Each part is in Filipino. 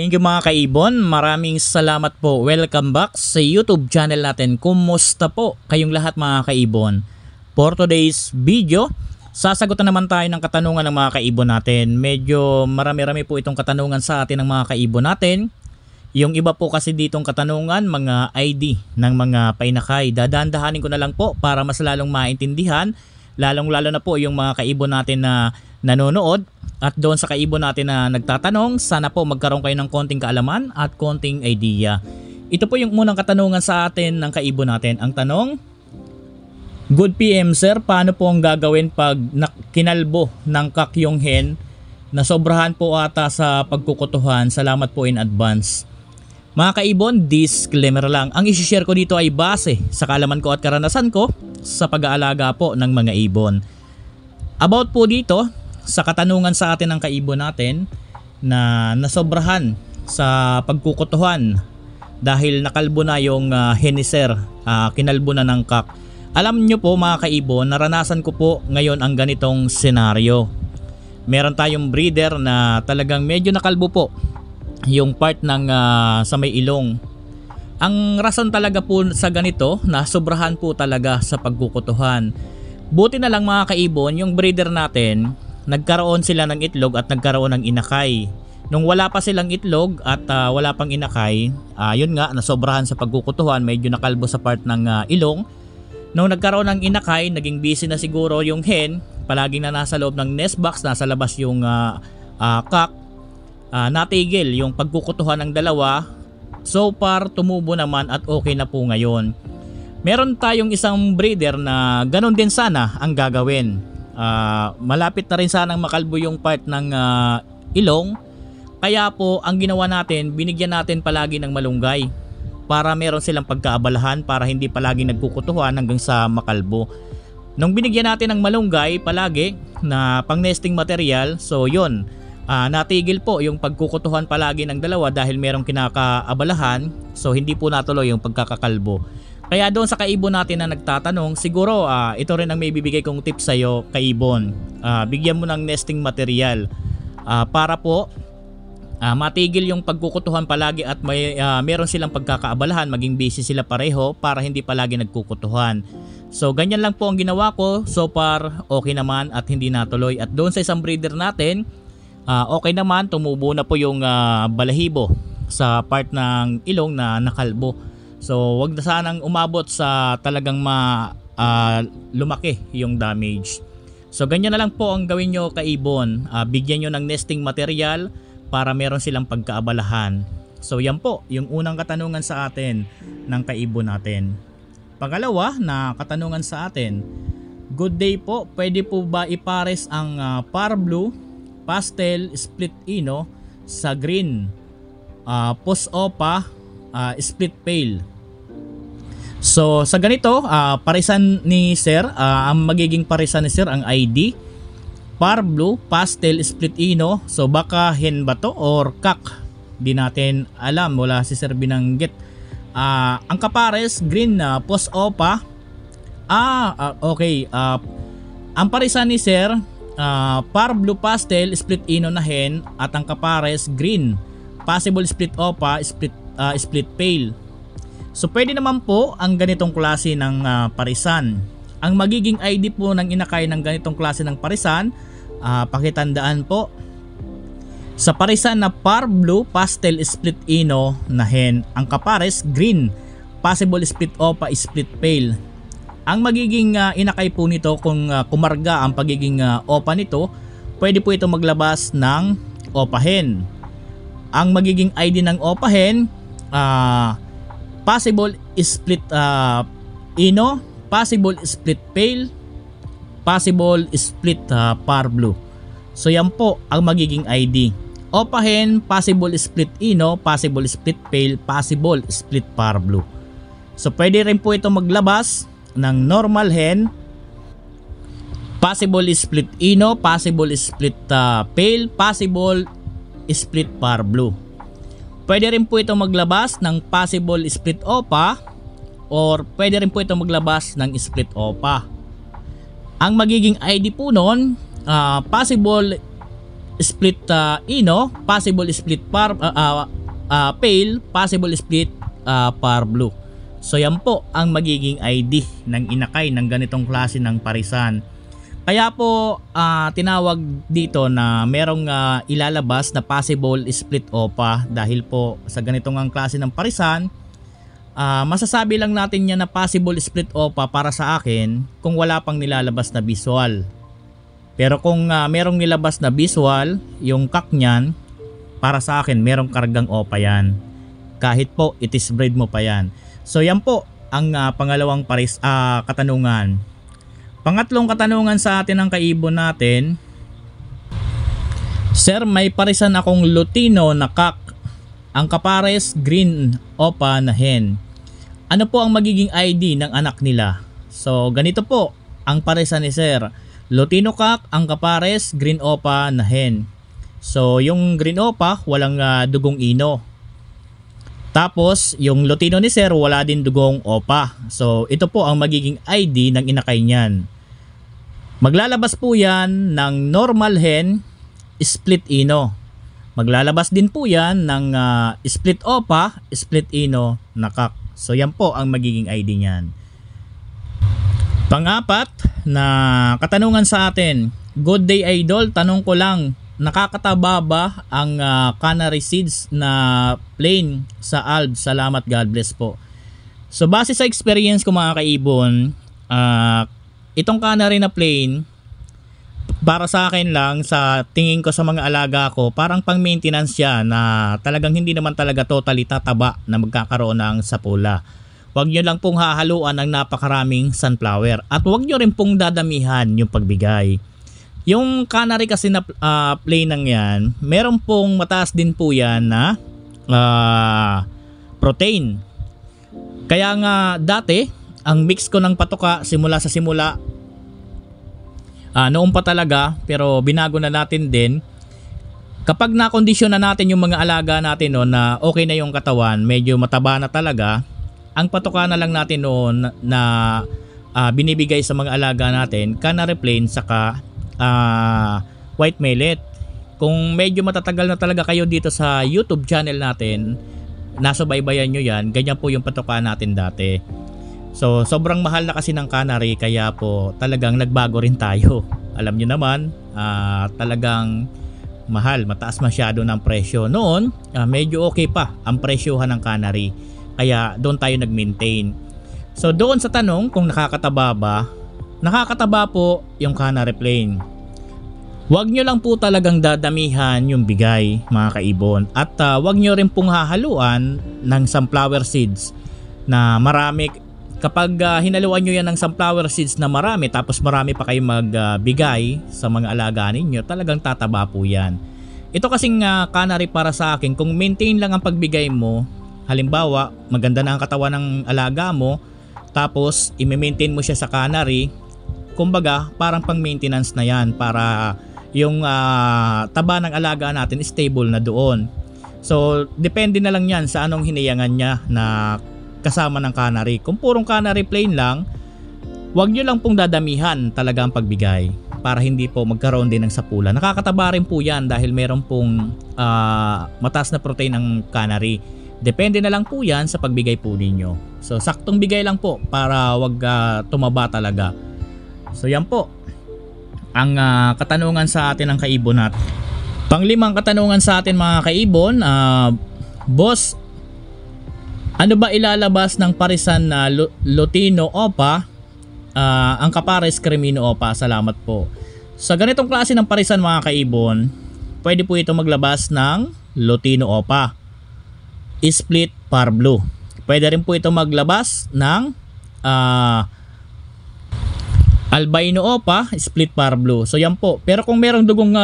Thank you mga kaibon, maraming salamat po. Welcome back sa YouTube channel natin. Kumusta po kayong lahat mga kaibon? For today's video, sasagutan naman tayo ng katanungan ng mga kaibon natin. Medyo marami-rami po itong katanungan sa atin ng mga kaibon natin. Yung iba po kasi ditong katanungan, mga ID ng mga painakay. Dadandahanin ko na lang po para mas lalong maintindihan. Lalong-lalo na po yung mga kaibon natin na nanonood. At doon sa kaibon natin na nagtatanong, sana po magkaroon kayo ng konting kaalaman at konting idea. Ito po yung munang katanungan sa atin ng kaibon natin. Ang tanong, Good PM sir, paano po ang gagawin pag kinalbo ng kak yung hen na sobrahan po ata sa pagkukutuhan? Salamat po in advance. Mga kaibon, disclaimer lang. Ang isi-share ko dito ay base sa kaalaman ko at karanasan ko sa pag-aalaga po ng mga ibon. About po dito, sa katanungan sa atin ng kaibon natin na nasobrahan sa pagkukutuhan dahil nakalbo na yung hen ni sir, kinalbo na ng kak. Alam nyo po mga kaibon, naranasan ko po ngayon ang ganitong senaryo. Meron tayong breeder na talagang medyo nakalbo po yung part ng sa may ilong. Ang rason talaga po sa ganito, nasobrahan po talaga sa pagkukutuhan. Buti na lang mga kaibon, yung breeder natin, nagkaroon sila ng itlog at nagkaroon ng inakay. Nung wala pa silang itlog at wala pang inakay, yun nga, nasobrahan sa pagkukutuhan, medyo nakalbo sa part ng ilong. Nung nagkaroon ng inakay, naging busy na siguro yung hen, palaging na nasa loob ng nest box, nasa labas yung kak. Natigil yung pagkukutuhan ng dalawa. So far, tumubo naman at okay na po ngayon. Meron tayong isang breeder na ganun din sana ang gagawin. Malapit na rin sanang makalbo yung part ng ilong. Kaya po ang ginawa natin, binigyan natin palagi ng malunggay para meron silang pagkaabalahan, para hindi palagi nagkukutuhan hanggang sa makalbo. Nung binigyan natin ng malunggay palagi na pang nesting material, so yun, natigil po yung pagkukutuhan palagi ng dalawa dahil merong kinakaabalahan, so hindi po natuloy yung pagkakakalbo. Kaya doon sa kaibon natin na nagtatanong, siguro ito rin ang may bibigay kong tips sa iyo, kaibon. Bigyan mo ng nesting material para po matigil yung pagkukutuhan palagi at meron silang pagkakaabalahan, maging busy sila pareho para hindi palagi nagkukutuhan. So ganyan lang po ang ginawa ko. So far okay naman at hindi natuloy. At doon sa isang breeder natin, okay naman, tumubo na po yung balahibo sa part ng ilong na nakalbo. So wag na sanang umabot sa talagang lumaki yung damage. So ganyan na lang po ang gawin nyo kaibon. Bigyan nyo ng nesting material para meron silang pagkaabalahan. So yan po yung unang katanungan sa atin ng kaibon natin. Pangalawa na katanungan sa atin, good day po, pwede po ba ipares ang par blue, pastel, split ino sa green, post opa, split pale? So sa ganito, parisan ni sir, ang magiging parisan ni sir ang ID, par blue, pastel, split ino. So baka hen ba to or kak? Di natin alam, wala si sir binanggit. Ang kapares, green na post opa. Okay. Ang parisan ni sir, par blue, pastel, split ino na hen, at ang kapares green, possible split opa, split pale. So pwede naman po ang ganitong klase ng parisan. Ang magiging ID po ng inakay ng ganitong klase ng parisan, pakitandaan po, sa parisan na par blue, pastel, split ino na hen, ang kapares green, possible split opa, split pale. Ang magiging inakay po nito, kung kumarga ang pagiging opa nito, pwede po ito maglabas ng opa hen. Ang magiging ID ng opa hen, possible split ino, possible split pale, possible split par blue. So yan po ang magiging ID. Opa hen, possible split ino, possible split pale, possible split par blue. So pwede rin po ito maglabas ng normal hen, possible split ino, possible split pale, possible split par blue. Pwede rin po ito maglabas ng possible split opa or pwede rin po ito maglabas ng split opa. Ang magiging ID po nun, possible split ino, possible split pale, possible split par blue. So yan po ang magiging ID ng inakay ng ganitong klase ng parisan. Kaya po tinawag dito na merong ilalabas na possible split OPA dahil po sa ganitong ang klase ng parisan. Masasabi lang natin yan na possible split OPA para sa akin kung wala pang nilalabas na visual. Pero kung merong nilabas na visual, yung kak nyan, para sa akin merong kargang OPA yan. Kahit po itis breed mo pa yan. So yan po ang pangalawang katanungan. Pangatlong katanungan sa atin ng kaibon natin. Sir, may parisan akong Lutino na kak. Ang kapares green OPA na hen. Ano po ang magiging ID ng anak nila? So ganito po ang parisan ni Sir. Lutino kak, ang kapares green OPA na hen. So yung green OPA walang dugong ino. Tapos yung Lutino ni Sir wala din dugong OPA. So ito po ang magiging ID ng inakay niyan. Maglalabas po yan ng normal hen split ino. Maglalabas din po yan ng split OPA, split ino na kak. So yan po ang magiging ID niyan. Pang-apat na katanungan sa atin. Good day idol, tanong ko lang, nakakataba ba ang canary seeds na plain sa ALB? Salamat, God bless po. So base sa experience ko mga kaibon, itong canary na plain, para sa akin lang, sa tingin ko sa mga alaga ko, parang pang maintenance siya na talagang hindi naman talaga totally tataba na magkakaroon ng sapula. Huwag nyo lang pong hahaluan ng napakaraming sunflower at huwag nyo rin pong dadamihan yung pagbigay. Yung canary kasi na plain ng yan, meron pong mataas din po yan na protein. Kaya nga dati, ang mix ko ng patoka simula noon pa talaga, pero binago na natin din. Kapag nakondisyon na natin yung mga alaga natin noon na okay na yung katawan, medyo mataba na talaga, ang patoka na lang natin noon na binibigay sa mga alaga natin, canary plain saka white millet. Kung medyo matatagal na talaga kayo dito sa YouTube channel natin, nasubaybayan nyo yan, ganyan po yung patoka natin dati. So sobrang mahal na kasi ng canary, kaya po talagang nagbago rin tayo. Alam nyo naman, talagang mahal, mataas masyado ng presyo. Noon, medyo okay pa ang presyohan ng canary, kaya doon tayo nag-maintain. So doon sa tanong kung nakakataba ba, nakakataba po yung canary plain. Huwag nyo lang po talagang dadamihan yung bigay mga kaibon, at huwag nyo rin pong hahaluan ng sunflower seeds na marami. Kapag hinaluan nyo yan ng sunflower seeds na marami, tapos marami pa kayong magbigay sa mga alaga ninyo, talagang tataba po yan. Ito kasing canary para sa akin, kung maintain lang ang pagbigay mo, halimbawa maganda na ang katawan ng alaga mo, tapos i-maintain mo siya sa canary, kumbaga parang pang maintenance na yan para yung taba ng alaga natin stable na doon. So depende na lang yan sa anong hinayangan niya na kasama ng canary. Kung purong canary plain lang, huwag nyo lang pong dadamihan talaga ang pagbigay para hindi po magkaroon din ng sapula. Nakakataba rin po yan dahil meron pong mataas na protein ng canary. Depende na lang po yan sa pagbigay po ninyo. So saktong bigay lang po para wag tumaba talaga. So yan po ang katanungan sa atin ng kaibon natin. Panglimang katanungan sa atin mga kaibon, boss, ano ba ilalabas ng parisan na Lutino OPA, ang kapares Cremino OPA? Salamat po. Sa ganitong klase ng parisan mga kaibon, pwede po ito maglabas ng Lutino OPA, split par blue. Pwede rin po ito maglabas ng albino OPA, split par blue. So yan po. Pero kung merong dugong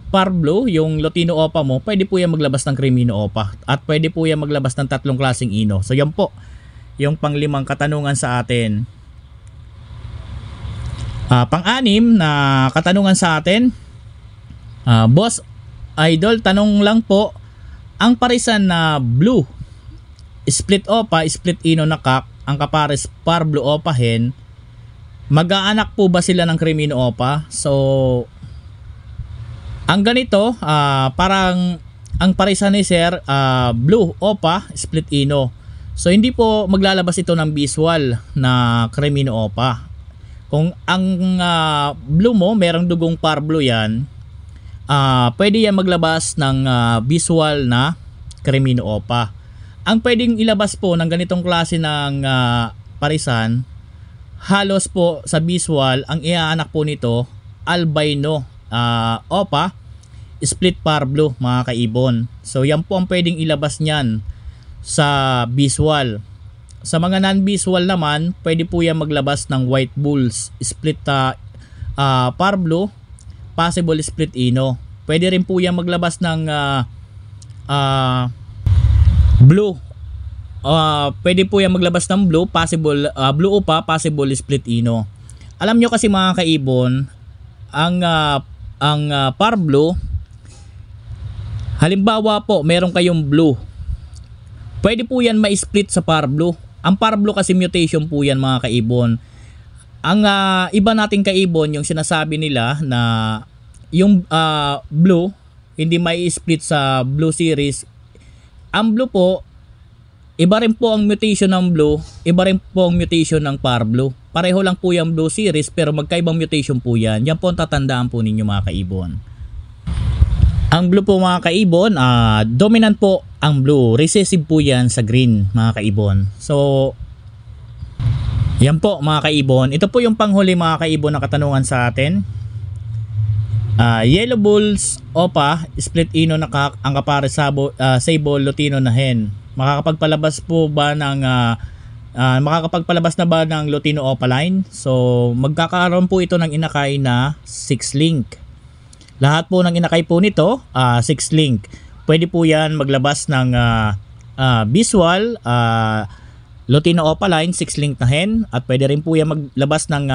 par blue, yung Lutino OPA mo, pwede po yan maglabas ng Cremino OPA. At pwede po yan maglabas ng tatlong klaseng ino. So yan po yung panglimang katanungan sa atin. Pang-anim na katanungan sa atin, boss idol, tanong lang po, ang parisan na blue, split OPA, split ino na kak, ang kapares par blue OPA hen, mag-aanak po ba sila ng Cremino OPA? So Ang ganito, parang ang parisan ni Sir, Blue Opa Split Ino. So hindi po maglalabas ito ng visual na Cremino Opa. Kung ang blue mo merong dugong par blue yan, pwede yan maglabas ng visual na Cremino Opa. Ang pwedeng ilabas po ng ganitong klase ng parisan, halos po sa visual, ang iaanak po nito albino Opa Split Par Blue, mga kaibon. So yan po ang pwedeng ilabas niyan sa visual. Sa mga non-visual naman, pwede po yan maglabas ng White Bulls Split Par Blue, possible Split Ino. Pwede rin po yan maglabas ng blue. Pwede po yan maglabas ng blue, possible Blue Opa, possible Split Ino. Alam nyo kasi mga kaibon, ang Par Blue, halimbawa po meron kayong blue, pwede po yan ma-split sa Par Blue. Ang Par Blue kasi mutation po yan, mga kaibon. Ang iba nating kaibon, yung sinasabi nila na yung blue hindi may split sa Blue series. Ang blue po, iba rin po ang mutation ng blue, iba rin po ang mutation ng Par Blue. Pareho lang po yung Blue series pero magkaibang mutation po yan. Yan po ang tatandaan po ninyo, mga kaibon. Ang blue po, mga kaibon, dominant po ang blue. Recessive po yan sa green, mga kaibon. So, yan po, mga kaibon. Ito po yung panghuli, mga kaibon, na katanungan sa atin. Yellow Bulls Opa Split Ino na ang kapare Sable Lutino na hen. Makakapagpalabas po ba ng makakapagpalabas na ba ng Lutino Opa line? So, magkakaroon po ito ng inakay na 6 link. Lahat po ng inakay po nito, 6 link. Pwede po yan maglabas ng visual Lutino Opa line, 6 link na hen. At pwede rin po yan maglabas ng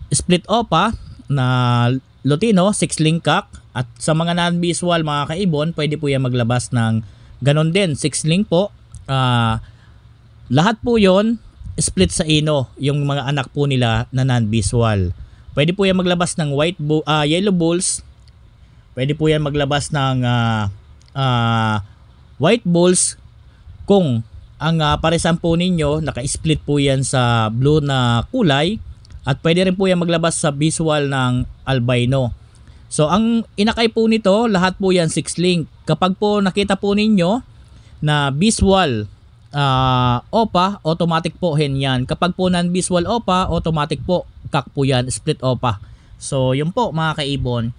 Split Opa na Lutino, 6 link cock. At sa mga non-visual, mga kaibon, pwede po yan maglabas ng ganon din, 6 link po. Lahat po yon split sa Ino, yung mga anak po nila na non-visual. Pwede po yan maglabas ng Yellow Bulls. Pwede po yan maglabas ng White Bulls kung ang parisan po ninyo naka-split po yan sa blue na kulay. At pwede rin po yan maglabas sa visual ng albino. So ang inakay po nito, lahat po yan 6 link. Kapag po nakita po ninyo na visual Opa, automatic po hen yan. Kapag po non-visual Opa, automatic po kak po yan, Split Opa. So yun po, mga kaibon.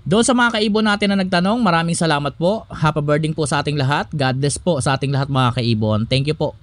Doon sa mga kaibon natin na nagtanong, maraming salamat po. Happy birthday po sa ating lahat. God bless po sa ating lahat, mga kaibon. Thank you po.